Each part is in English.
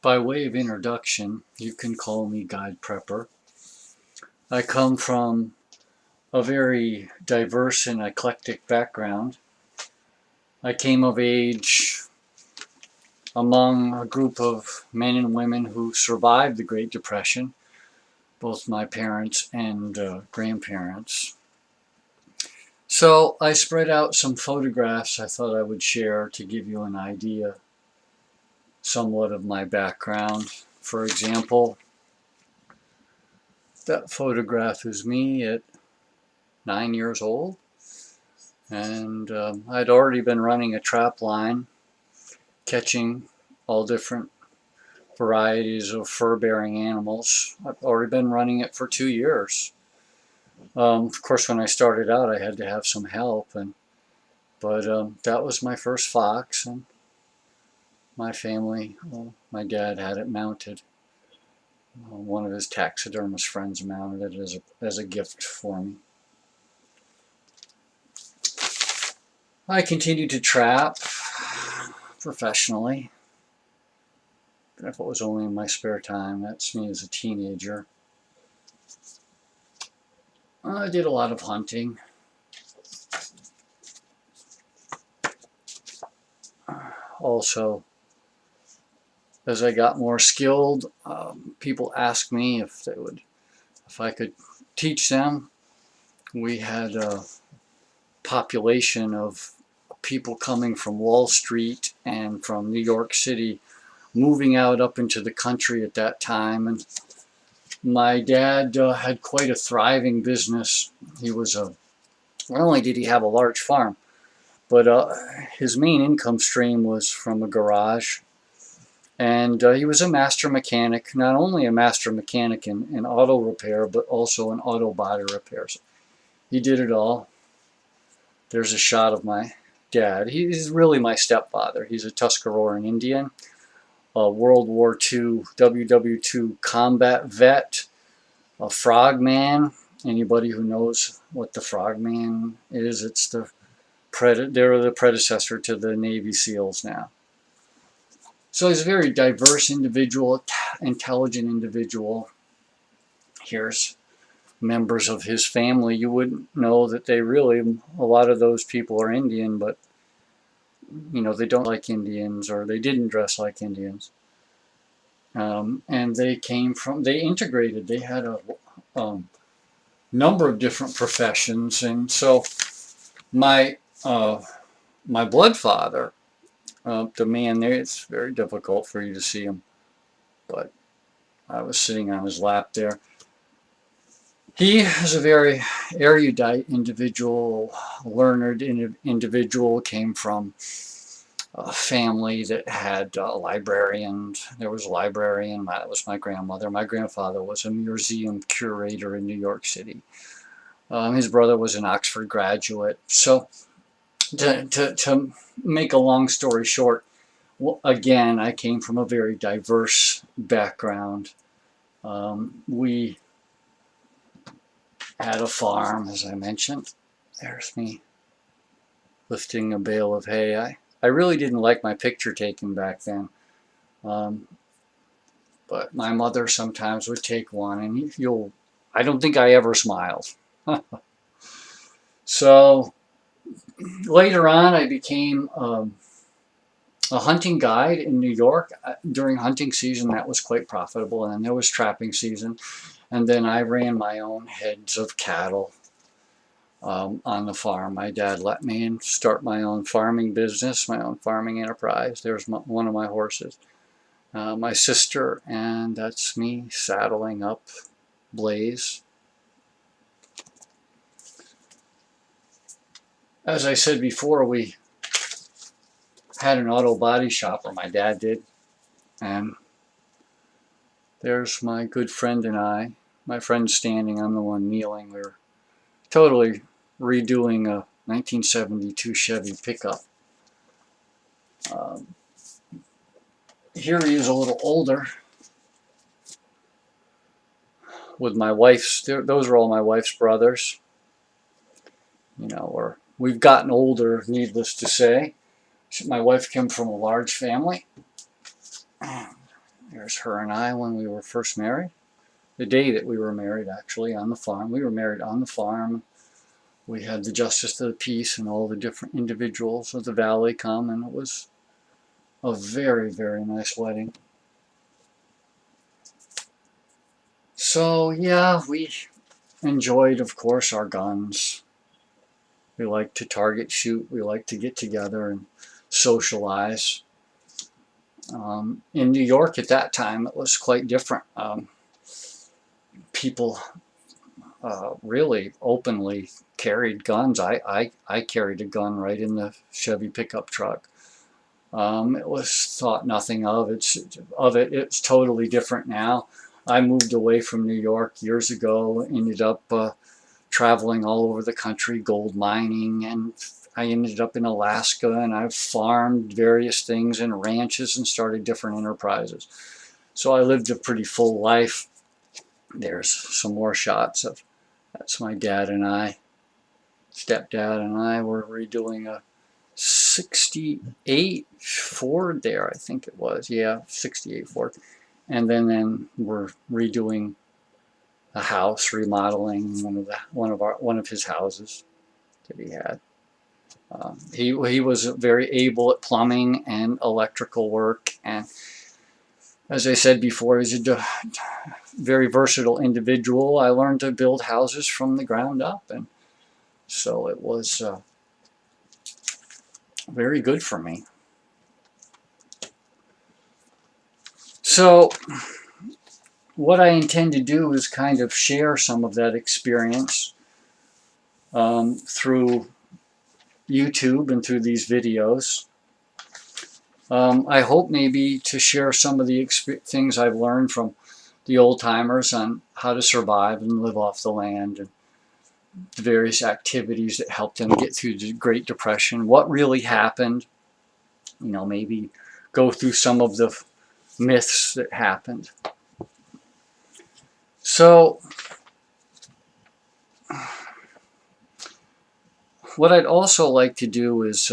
By way of introduction, you can call me Guide Prepper. I come from a very diverse and eclectic background. I came of age among a group of men and women who survived the Great Depression, both my parents and grandparents. So I spread out some photographs I thought I would share to give you an idea somewhat of my background. For example, that photograph is me at 9 years old, and I'd already been running a trap line, catching all different varieties of fur-bearing animals. I've already been running it for 2 years. Of course, when I started out, I had to have some help, but that was my first fox, and my family, my dad had it mounted. One of his taxidermist friends mounted it as a gift for me. I continued to trap professionally, but if it was only in my spare time. That's me as a teenager. I did a lot of hunting. Also, as I got more skilled, people asked me if I could teach them. We had a population of people coming from Wall Street and from New York City, moving out up into the country at that time. And my dad had quite a thriving business. He was not only did he have a large farm, but his main income stream was from a garage. And he was a master mechanic, not only a master mechanic in auto repair, but also in auto body repairs. He did it all. There's a shot of my dad. He's really my stepfather. He's a Tuscaroran Indian, a World War II, WW2 combat vet, a frogman. Anybody who knows what the frogman is, they're the predecessor to the Navy SEALs now. So he's a very diverse individual, intelligent individual. Here's members of his family. You wouldn't know that a lot of those people are Indian, but they don't like Indians, or they didn't dress like Indians. And they integrated. They had a number of different professions. And so my blood father, the man there, it's very difficult for you to see him, but I was sitting on his lap there. He is a very erudite individual, learned individual, came from a family that had librarians. There was a librarian, that was my grandmother. My grandfather was a museum curator in New York City. His brother was an Oxford graduate. So to make a long story short, again, I came from a very diverse background. We had a farm, as I mentioned. There's me lifting a bale of hay. I really didn't like my picture taken back then. But my mother sometimes would take one, and I don't think I ever smiled. So later on, I became a hunting guide in New York. During hunting season, that was quite profitable, and then there was trapping season. And then I ran my own heads of cattle on the farm. My dad let me start my own farming business, my own farming enterprise. There's one of my horses. My sister, and that's me saddling up Blaze. As I said before, we had an auto body shop, or my dad did, and there's my good friend and I. My friend's standing, I'm the one kneeling. We're totally redoing a 1972 Chevy pickup. Here he is a little older with my wife's, those are all my wife's brothers. We've gotten older, needless to say. My wife came from a large family. There's her and I when we were first married. The day that we were married, actually, on the farm. We were married on the farm. We had the justice of the peace and all the different individuals of the valley come, and it was a very, very nice wedding. So, yeah, we enjoyed, of course, our guns. We like to target shoot. We like to get together and socialize. In New York at that time, it was quite different. People really openly carried guns. I carried a gun right in the Chevy pickup truck. It was thought nothing of. It's totally different now. I moved away from New York years ago, ended up traveling all over the country, gold mining, and I ended up in Alaska, and I've farmed various things in ranches and started different enterprises. So I lived a pretty full life. There's some more shots of, that's my dad and I. Stepdad and I were redoing a 68 Ford there, I think it was. Yeah, 68 Ford. And then we're redoing a house, remodeling one of his houses that he had. He was very able at plumbing and electrical work, and as I said before, he's a very versatile individual. I learned to build houses from the ground up, and so it was very good for me. So what I intend to do is kind of share some of that experience through YouTube and through these videos. I hope maybe to share some of the things I've learned from the old timers on how to survive and live off the land, and the various activities that helped them get through the Great Depression, what really happened, you know, maybe go through some of the myths that happened. So what I'd also like to do is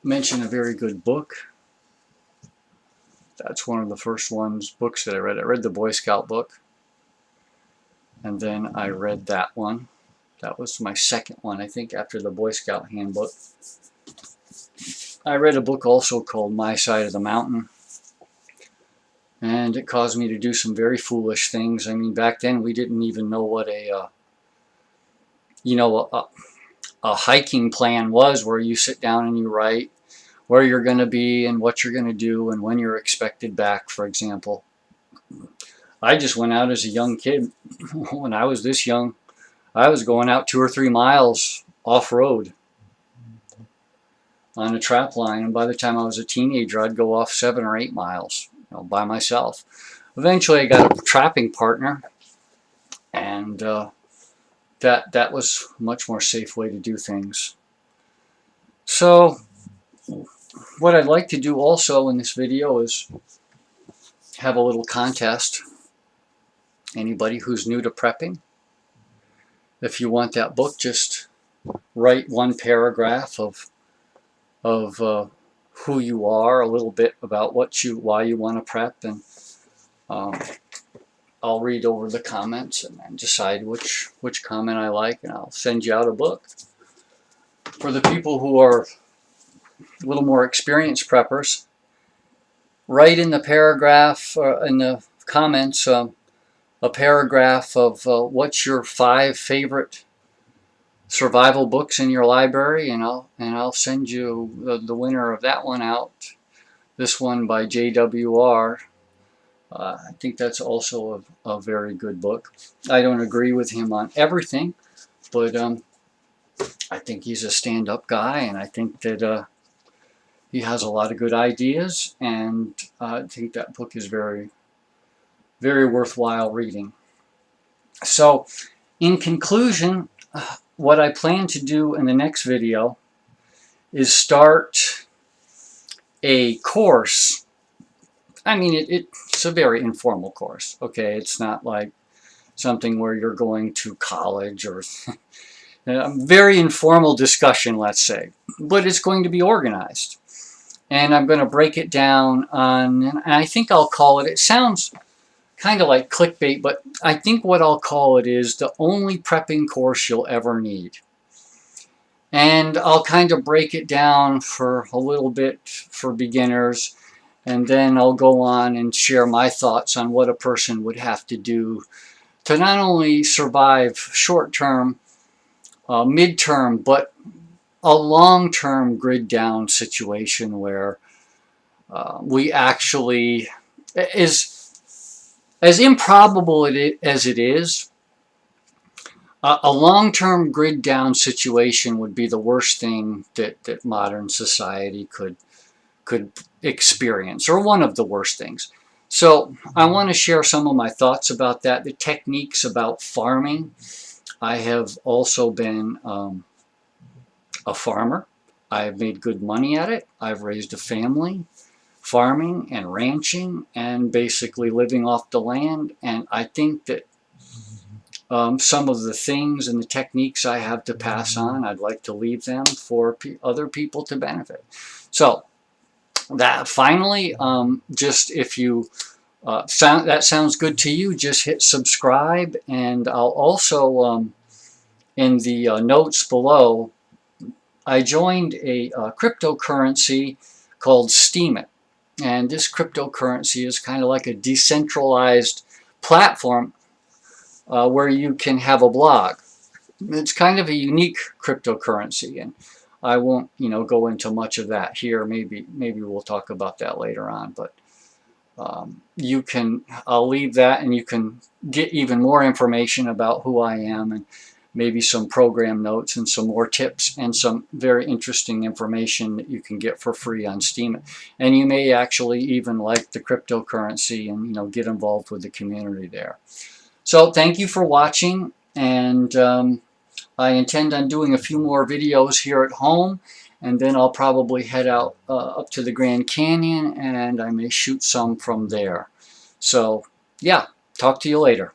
mention a very good book. That's one of the first books that I read. I read the Boy Scout book, and then I read that one. That was my second one, I think, after the Boy Scout handbook. I read a book also called My Side of the Mountain, and it caused me to do some very foolish things. I mean, back then we didn't even know what a hiking plan was, where you sit down and you write where you're going to be and what you're going to do and when you're expected back, for example. I just went out as a young kid. When I was this young, I was going out 2 or 3 miles off-road on a trap line, and by the time I was a teenager, I'd go off 7 or 8 miles, you know, by myself. Eventually I got a trapping partner, and that was a much more safe way to do things. So what I'd like to do also in this video is have a little contest. Anybody who's new to prepping, if you want that book, just write 1 paragraph of who you are, a little bit about why you want to prep, and I'll read over the comments and then decide which comment I like, and I'll send you out a book. For the people who are a little more experienced preppers, write in the paragraph, in the comments, a paragraph of what's your 5 favorite survival books in your library, and I'll send you the winner of that one out. This one by J.W.R. I think that's also a very good book. I don't agree with him on everything, but I think he's a stand-up guy, and I think that he has a lot of good ideas, and I think that book is very, very worthwhile reading. So, in conclusion, what I plan to do in the next video is start a course. I mean, it's a very informal course, okay? It's not like something where you're going to college or a very informal discussion, let's say. But it's going to be organized. and I'm going to break it down on, and I think I'll call it, it sounds kind of like clickbait, but I think what I'll call it is the only prepping course you'll ever need. And I'll kind of break it down for a little bit for beginners, and then I'll go on and share my thoughts on what a person would have to do to not only survive short-term, mid-term, but a long-term grid down situation where we actually, as improbable as it is, a long-term grid down situation would be the worst thing that modern society could experience, or one of the worst things. So I want to share some of my thoughts about that, the techniques about farming. I have also been a farmer. I've made good money at it. I've raised a family farming and ranching and basically living off the land. And I think that some of the things and the techniques I have to pass on, I'd like to leave them for other people to benefit. So that finally, just if you that sounds good to you, just hit subscribe, and I'll also in the notes below, I joined a cryptocurrency called Steemit, and this cryptocurrency is kind of like a decentralized platform where you can have a blog. It's kind of a unique cryptocurrency, and I won't, go into much of that here. Maybe we'll talk about that later on. But I'll leave that, and you can get even more information about who I am, and maybe some program notes and some more tips and some very interesting information that you can get for free on Steemit. And you may actually even like the cryptocurrency and get involved with the community there. So thank you for watching, and I intend on doing a few more videos here at home, and then I'll probably head out up to the Grand Canyon, and I may shoot some from there. So yeah, talk to you later.